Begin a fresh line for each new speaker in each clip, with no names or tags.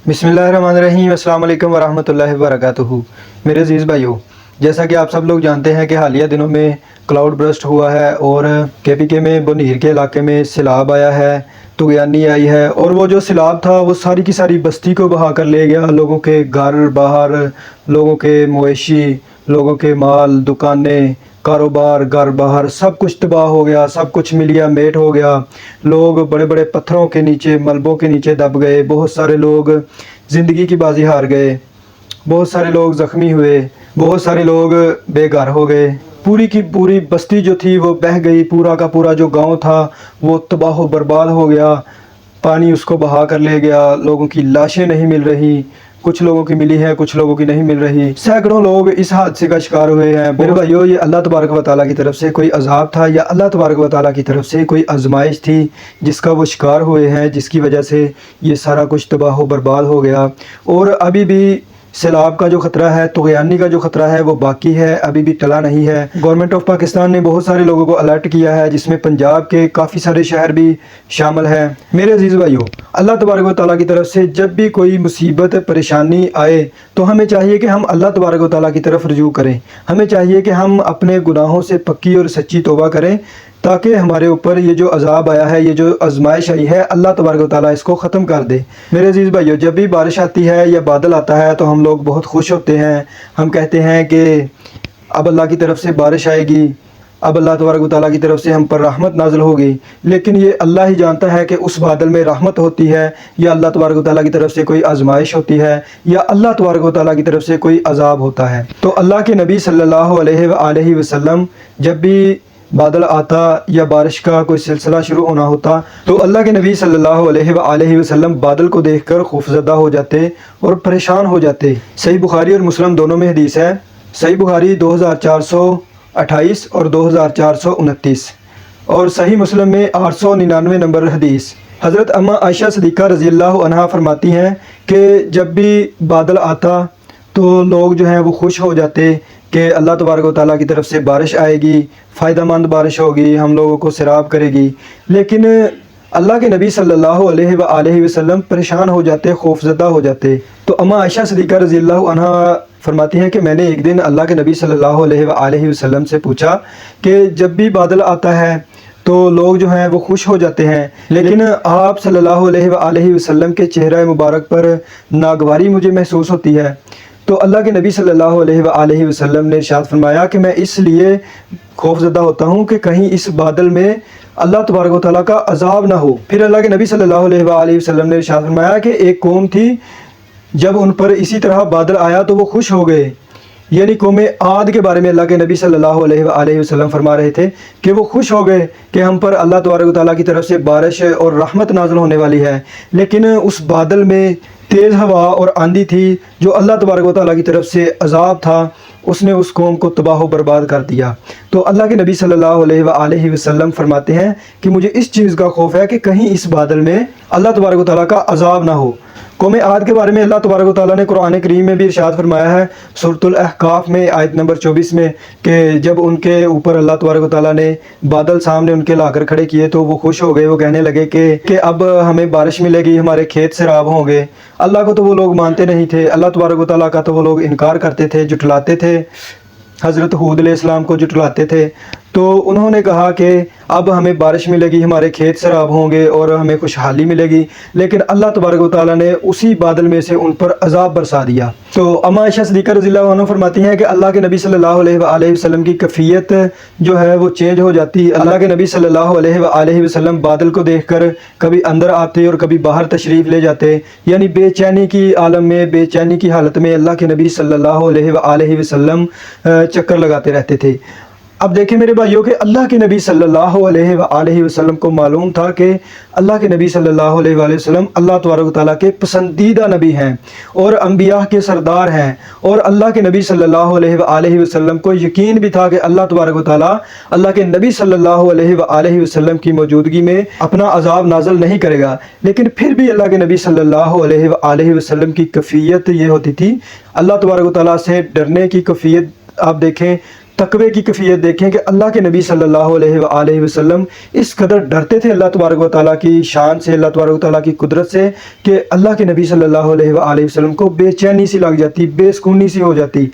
बिस्मिल्लाहिर्रहमानिर्रहीम। अस्सलाम वालेकुम वरहमतुल्लाहि वबरकातुहू। मेरे अजीज़ भाइयों, जैसा कि आप सब लोग जानते हैं कि हालिया दिनों में क्लाउड बर्स्ट हुआ है और केपीके में बनीर के इलाके में सैलाब आया है, तुगयानी आई है। और वो जो सैलाब था वो सारी की सारी बस्ती को बहा कर ले गया। लोगों के घर बाहर, लोगों के मवेशी, लोगों के माल, दुकानें, कारोबार, घर बाहर सब कुछ तबाह हो गया। सब कुछ मिलिया मेट हो गया। लोग बड़े बड़े पत्थरों के नीचे, मलबों के नीचे दब गए। बहुत सारे लोग ज़िंदगी की बाजी हार गए। बहुत सारे लोग ज़ख्मी हुए। बहुत सारे लोग बेघर हो गए। पूरी की पूरी बस्ती जो थी वो बह गई। पूरा का पूरा जो गांव था वो तबाह व बर्बाद हो गया। पानी उसको बहा कर ले गया। लोगों की लाशें नहीं मिल रही। कुछ लोगों की मिली है, कुछ लोगों की नहीं मिल रही। सैकड़ों लोग इस हादसे का शिकार हुए हैं। मेरे भाइयों, ये अल्लाह तबारक व तआला की तरफ से कोई अजाब था या अल्लाह तबारक व तआला की तरफ से कोई आजमाइश थी जिसका वो शिकार हुए हैं, जिसकी वजह से ये सारा कुछ तबाह व बर्बाद हो गया। और अभी भी सैलाब का जो ख़तरा है, तुग़यानी का जो ख़तरा है वो बाकी है, अभी भी टला नहीं है। गवर्नमेंट ऑफ पाकिस्तान ने बहुत सारे लोगों को अलर्ट किया है, जिसमें पंजाब के काफ़ी सारे शहर भी शामिल हैं। मेरे अजीज़ भाइयों, अल्लाह तबारक व तआला की तरफ से जब भी कोई मुसीबत परेशानी आए तो हमें चाहिए कि हम अल्लाह तबारक व तआला की तरफ रुजू करें। हमें चाहिए कि हम अपने गुनाहों से पक्की और सच्ची तौबा करें, ताकि हमारे ऊपर ये जो अज़ाब आया है, ये जो आजमाइश आई है, अल्लाह तबारक व तआला इसको ख़त्म कर दे। मेरे अजीज़ भाइयों, जब भी बारिश आती है या बादल आता है तो हम लोग बहुत खुश होते हैं। हम कहते हैं कि अब अल्लाह की तरफ से बारिश आएगी, अब अल्लाह तबारक व तआला की तरफ से हम पर रहमत नाज़िल होगी। लेकिन ये अल्लाह ही जानता है कि उस बादल में रहमत होती है या अल्लाह तबारक व तआला की तरफ से कोई आजमाइश होती है या अल्लाह तबारक व तआला की तरफ से कोई अज़ाब होता है। तो अल्लाह के नबी सल्लल्लाहु अलैहि वसल्लम जब भी बादल आता या बारिश का कोई सिलसिला शुरू होना होता तो अल्लाह के नबी सल्लल्लाहु अलैहि वसल्लम बादल को देखकर खौफज़दा हो जाते और परेशान हो जाते। सही बुखारी और मुस्लिम दोनों में हदीस है। सही बुखारी 2428 और 2429 और सही मुस्लिम में 899 नंबर हदीस। हज़रत अम्मा आयशा सिद्दीक़ा रज़ी अल्लाह अन्हा फरमाती हैं कि जब भी बादल आता तो लोग जो हैं वो खुश हो जाते कि अल्लाह तबारक व तआला की तरफ से बारिश आएगी, फ़ायदेमंद बारिश होगी, हम लोगों को सैराब करेगी। लेकिन अल्लाह के नबी सल्लल्लाहु अलैहि वसल्लम परेशान हो जाते, खौफज़दा हो जाते। तो अम्मा आयशा सिद्दीक़ा रज़ी अल्लाह अन्हा फरमाती हैं कि मैंने एक दिन अल्लाह के नबी सल्लल्लाहु अलैहि वसल्लम से पूछा कि जब भी बादल आता है तो लोग जो हैं वो खुश हो जाते हैं, लेकिन आप सल्लल्लाहु अलैहि वसल्लम के चेहरा मुबारक पर नागवारी मुझे महसूस होती है। तो अल्लाह के नबी सल्लल्लाहु अलैहि वसल्लम ने इरशाद फरमाया कि मैं इसलिए खौफज़दा होता हूँ कि कहीं इस बादल में अल्लाह तबारक व तआला का अज़ाब ना हो। फिर अल्लाह के नबी सल्लल्लाहु अलैहि वसल्लम ने इरशाद फरमाया कि एक कौम थी, जब उन पर इसी तरह बादल आया तो वो खुश हो गए। यानी कौम आद के बारे में अल्लाह के नबी सल्लल्लाहु अलैहि वसल्लम फरमा रहे थे कि वो खुश हो गए कि हम पर अल्लाह तबारक व तआला की तरफ से बारिश और रहमत नाज़िल होने वाली है। लेकिन उस बादल में तेज़ हवा और आंधी थी जो अल्लाह तबारक व तआला की तरफ से अज़ाब था, उसने उस कौम को तबाह व बर्बाद कर दिया। तो अल्लाह के नबी सल्लल्लाहु अलैहि वसल्लम फरमाते हैं कि मुझे इस चीज़ का खौफ है कि कहीं इस बादल में अल्लाह तबारक व तआला का अज़ाब ना हो। कौम आद के बारे में अल्लाह तबारक व तआला ने कुरान करीम में भी इरशाद फरमाया है, सूरतुल अहकाफ में आयत नंबर 24 में, कि जब उनके ऊपर अल्लाह तबारक व तआला ने बादल सामने उनके लाकर खड़े किए तो वो खुश हो गए। वो कहने लगे कि अब हमें बारिश मिलेगी, हमारे खेत सैराब होंगे। अल्लाह को तो वो लोग मानते नहीं थे, अल्लाह तबारक व तआला का तो वो लोग इनकार करते थे, जुटलाते थे, हज़रत हूद अलैहिस्सलाम को जुटलाते थे। तो उन्होंने कहा कि अब हमें बारिश मिलेगी, हमारे खेत सैराब होंगे और हमें खुशहाली मिलेगी। लेकिन अल्लाह तबारक व तआला ने उसी बादल में से उन पर अज़ाब बरसा दिया। तो अम्मा आयशा सिद्दीक़ा रज़ी अल्लाह अन्हा फरमाती हैं कि अल्लाह के नबी सल्लल्लाहु अलैहि वसल्लम की कैफियत जो है वो चेंज हो जाती। अल्लाह के नबी सल्लल्लाहु अलैहि वसल्लम बादल को देखकर कभी अंदर आते और कभी बाहर तशरीफ़ ले जाते। यानी बेचैनी की आलम में, बेचैनी की हालत में अल्लाह के नबी सल्लल्लाहु अलैहि वसल्लम चक्कर लगाते रहते थे। अब देखें मेरे भाइयों के अल्लाह के नबी सल्लल्लाहु अलैहि वसल्लम को मालूम था कि अल्लाह के नबी सल्लल्लाहु अलैहि वसल्लम अल्लाह तबारक व तआला के पसंदीदा नबी हैं और अंबिया के सरदार हैं। और अल्लाह के नबी सल्लल्लाहु अलैहि वसल्लम को यकीन भी था कि अल्लाह तबारक व तआला अल्लाह के नबी सल्लल्लाहु अलैहि वसल्लम की मौजूदगी में अपना अज़ाब नाज़िल नहीं करेगा। लेकिन फिर भी अल्लाह के नबी सल्लल्लाहु अलैहि वसल्लम की कैफियत ये होती थी, अल्लाह तबारक व तआला से डरने की कैफियत। आप देखें तकवे की कैफियत देखें कि अल्लाह के नबी सल्लल्लाहु अलैहि वसल्लम इस कदर डरते थे अल्लाह तबारक व तआला की शान से, अल्लाह तबारक व तआला की कुदरत से, कि अल्लाह के नबी सल्लल्लाहु अलैहि वसल्लम को बेचैनी सी लग जाती, बेसुकूनी सी हो जाती।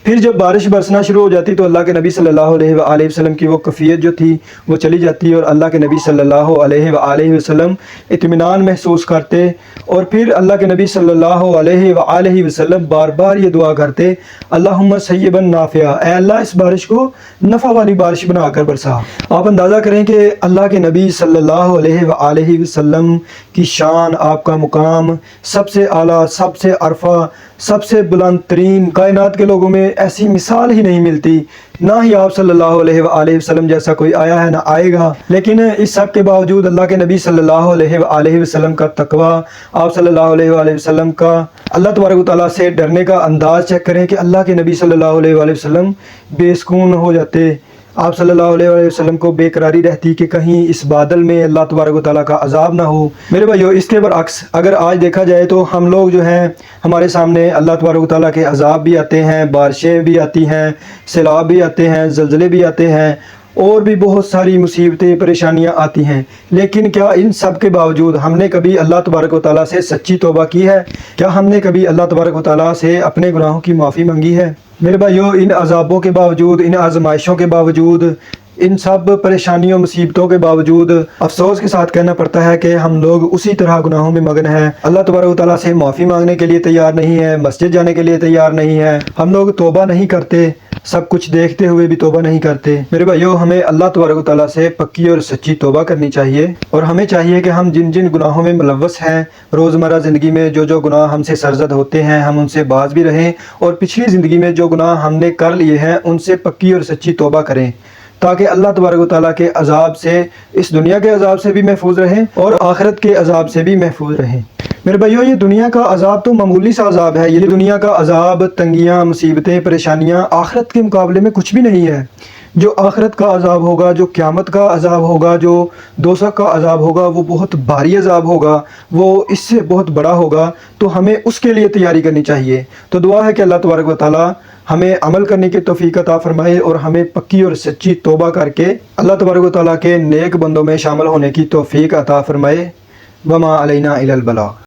फिर जब बारिश बरसना शुरू हो जाती तो अल्लाह के नबी सल्लल्लाहु अलैहि वसल्लम की वो कैफियत जो थी वो चली जाती और अल्लाह के नबी सल्लल्लाहु अलैहि वसल्लम इत्मीनान महसूस करते। और फिर अल्लाह के नबी सल्लल्लाहु अलैहि वसल्लम बार बार ये दुआ करते, अल्लाहुम्मा सय्यिबन नाफ़िआ, ऐ अल्लाह इस बारिश को नफ़ा वाली बारिश बनाकर बरसा। आप अंदाज़ा करें कि अल्लाह के नबी सल्लल्लाहु अलैहि वसल्लम की शान, आपका मुकाम सबसे आला, सबसे अरफा, सबसे बुलंद तरीन, कायनात के लोगों में ऐसी मिसाल ही नहीं मिलती। ना ही आप सल्लल्लाहु अलैहि वसल्लम जैसा कोई आया है ना आएगा। लेकिन इस सब के बावजूद अल्लाह के नबी सल्लल्लाहु अलैहि वसल्लम का तकवा, आप सल्लल्लाहु अलैहि वसल्लम का अल्लाह तबारक व तआला से डरने का अंदाज़ चेक करें कि अल्लाह के नबी सल्लल्लाहु अलैहि वसल्लम बेसुकून हो जाते। आप सल्लल्लाहु अलैहि वसल्लम को बेकरारी रहती कि कहीं इस बादल में अल्लाह तबारक व तआला का अज़ाब ना हो। मेरे भाइयों, इसके बरअक्स अगर आज देखा जाए तो हम लोग जो हैं, हमारे सामने अल्लाह तबारक व तआला के अज़ाब भी आते हैं, बारिशें भी आती हैं, सैलाब भी आते हैं, ज़लज़ले भी आते हैं, और भी बहुत सारी मुसीबतें, परेशानियां आती हैं। लेकिन क्या इन सब के बावजूद हमने कभी अल्लाह तबारक व तआला से सच्ची तौबा की है? क्या हमने कभी अल्लाह तबारक व तआला से अपने गुनाहों की माफ़ी मांगी है? मेरे भाइयों, इन अज़ाबों के बावजूद, इन आजमाइशों के बावजूद, इन सब परेशानियों, मुसीबतों के बावजूद अफसोस के साथ कहना पड़ता है कि हम लोग उसी तरह गुनाहों में मगन हैं। अल्लाह तबारक व तआला से माफ़ी मांगने के लिए तैयार नहीं है, मस्जिद जाने के लिए तैयार नहीं है, हम लोग तौबा नहीं करते, सब कुछ देखते हुए भी तौबा नहीं करते। मेरे भाइयों, हमें अल्लाह तबारक व तआला से पक्की और सच्ची तौबा करनी चाहिए, और हमें चाहिए कि हम जिन जिन गुनाहों में मुलव्वस हैं, रोज़मर्रा ज़िंदगी में जो जो गुनाह हमसे सरज़द होते हैं, हम उनसे बाज भी रहें, और पिछली ज़िंदगी में जो गुनाह हमने कर लिए हैं उनसे पक्की और सच्ची तौबा करें, ताकि अल्लाह तबारक व तआला के अज़ाब से, इस दुनिया के अज़ाब से भी महफूज रहें और आखिरत के अज़ाब से भी महफूज रहें। मेरे भाइयों, ये दुनिया का अज़ाब तो मामूली सा अज़ाब है। ये दुनिया का अज़ाब, तंगियाँ, मुसीबतें, परेशानियाँ आखिरत के मुकाबले में कुछ भी नहीं है। जो आखिरत का अज़ाब होगा, जो क़यामत का अज़ाब होगा, जो दोज़ख का अज़ाब होगा, वो बहुत भारी अज़ाब होगा, वो इससे बहुत बड़ा होगा। तो हमें उसके लिए तैयारी करनी चाहिए। तो दुआ है कि अल्लाह तबारक व तआला हमें अमल करने की तौफीक अता फरमाए और हमें पक्की और सच्ची तौबा करके अल्लाह तबारक व तआला के नेक बंदों में शामिल होने की तौफीक अता फरमाए। वमा अलैना इल्लल बलाग।